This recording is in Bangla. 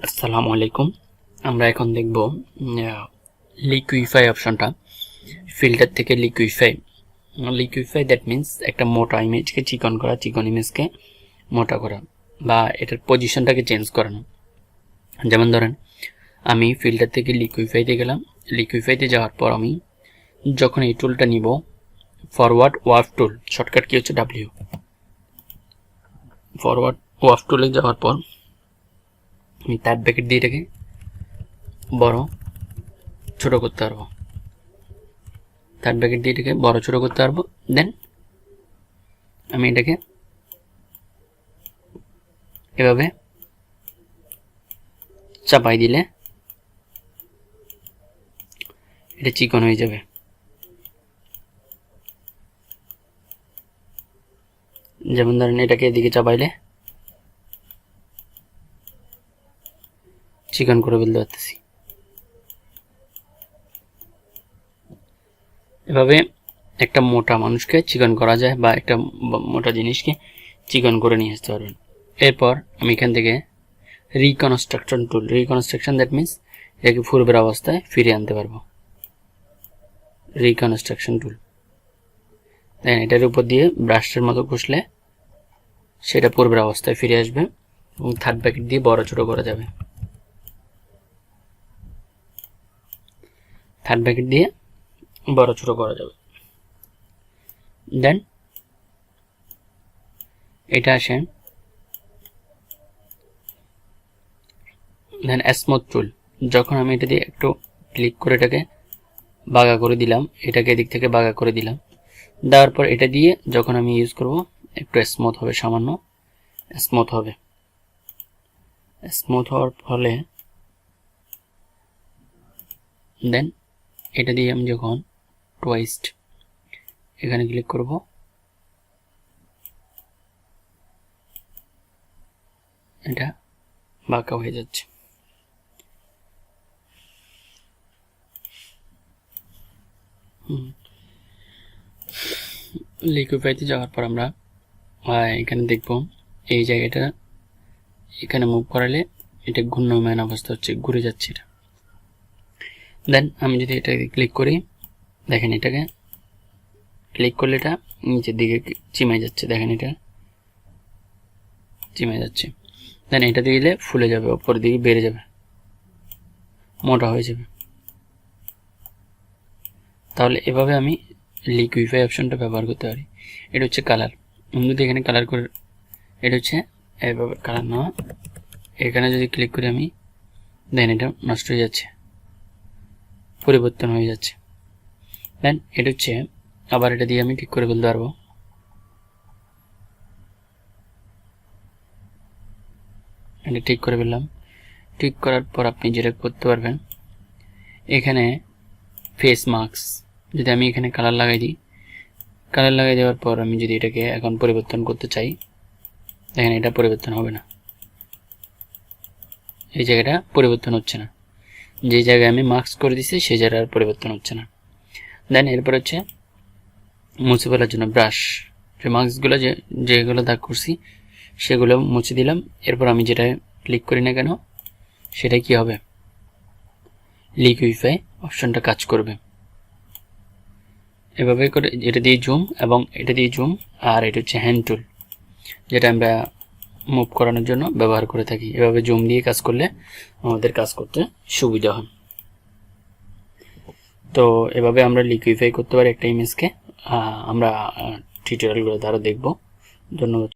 আসসালামু আলাইকুম। আমরা এখন দেখব লিকুইফাই অপশনটা। ফিল্টার থেকে লিকুইফাই দ্যাট মিন্স একটা মোটা ইমেজকে চিকন করা, চিকন ইমেজকে মোটা করা, বা এটার পজিশনটাকে চেঞ্জ করানো। যেমন ধরেন আমি ফিল্টার থেকে লিকুইফাইতে গেলাম। লিকুইফাইতে যাওয়ার পর আমি যখন এই টুলটা নিব, ফরওয়ার্ড ওয়ার্প টুল, শর্টকাট কি হচ্ছে ডাব্লিউ। ফরওয়ার্ড ওয়ার্প টুলে যাওয়ার পর আমি তার ব্র্যাকেট দিয়ে এটাকে বড় ছোট করতে পারবো, তার ব্র্যাকেট দিয়ে এটাকে বড় ছোট করতে পারবো। দেন আমি এটাকে এভাবে চাপাই দিলে এটা চিকন হয়ে যাবে। যেমন ধরেন এটাকে এদিকে চাপাইলে চিকন করে ফেলতে পারতেছি। এভাবে একটা মোটা মানুষকে চিকন করা যায়, বা একটা মোটা জিনিসকে চিকন করে নিয়ে আসতে পারবেন। এরপর আমি এখান থেকে reconstruction tool, reconstruction that means এটাকে পূর্বের অবস্থায় ফিরিয়ে আনতে পারবো। রিকনস্ট্রাকশন টুল, দেন এটার উপর দিয়ে ব্রাশের মতো ঘষলে সেটা পূর্বের অবস্থায় ফিরে আসবে, এবং থার্ড ব্র্যাকেট দিয়ে বড় ছোট করা যাবে। থার্ড ব্র্যাকেট দিয়ে বড় ছোট করা যাবে। দেন এটা আসে, দেন স্মুথ টুল। যখন আমি এটা দিয়ে একটু ক্লিক করে এটাকে বাঁকা করে দিলাম, এটাকে এদিক থেকে বাঁকা করে দিলাম, দেওয়ার পর এটা দিয়ে যখন আমি ইউজ করব একটু স্মুথ হবে, সামান্য স্মুথ হবে। স্মুথ হওয়ার ফলে দেন এটা দিয়ে আমি যখন টুইস্ট এখানে ক্লিক করব, এটা বাঁকা হয়ে যাচ্ছে। লিকুইফাইতে যাওয়ার পর আমরা এখানে দেখব এই জায়গাটা এখানে মুভ করালে এটা ঘূর্ণায়মান অবস্থা হচ্ছে, ঘুরে যাচ্ছে এটা। দেন আমি যদি এটাকে ক্লিক করি, দেখেন এটাকে ক্লিক করলে এটা নিচের দিকে চিমে যাচ্ছে, দেখেন এটা চিমে যাচ্ছে। দেন এটা দিলে ফুলে যাবে, ওপর দিকে বেড়ে যাবে, মোটা হয়ে যাবে। তাহলে এভাবে আমি লিকুইফাই অপশনটা ব্যবহার করতে পারি। এটা হচ্ছে কালার। আমি যদি এখানে কালার করে, এটা হচ্ছে এভাবে কালার নেওয়া, এখানে যদি ক্লিক করি আমি, দেন এটা নষ্ট হয়ে যাচ্ছে, পরিবর্তন হয়ে যাচ্ছে। দেন এটা হচ্ছে আবার এটা দিয়ে আমি ঠিক করে ফেলতে পারবো। এটা ঠিক করে ফেললাম। ঠিক করার পর আপনি যেটা করতে পারবেন, এখানে ফেস মাস্ক যদি আমি এখানে কালার লাগাই দিই, কালার লাগাই দেওয়ার পর আমি যদি এটাকে এখন পরিবর্তন করতে চাই, দেখেন এটা পরিবর্তন হবে না, এই জায়গাটা পরিবর্তন হচ্ছে না। যে জায়গায় আমি মাস্ক করে দিচ্ছি সেই জায়গার পরিবর্তন হচ্ছে না। দেন এরপর হচ্ছে মুছে ফেলার জন্য ব্রাশ, যে মাস্কগুলো যেগুলো দাগ করছি সেগুলো মুছে দিলাম। এরপর আমি যেটা ক্লিক করি না কেন সেটা কি হবে, লিকুইফাই অপশনটা কাজ করবে। এভাবে করে এটা দিয়ে জুম এবং এটা দিয়ে জুম, আর এটা হচ্ছে হ্যান্ড টুল, যেটা আমরা মুভ করানোর জন্য ব্যবহার করে থাকি। এভাবে জুম দিয়ে কাজ করলে আমাদের কাজ করতে সুবিধা হয়। তো এভাবে আমরা লিকুইফাই করতে পারি একটা ইমেজকে। আমরা টিউটোরিয়ালগুলো দ্বারা দেখব। ধন্যবাদ।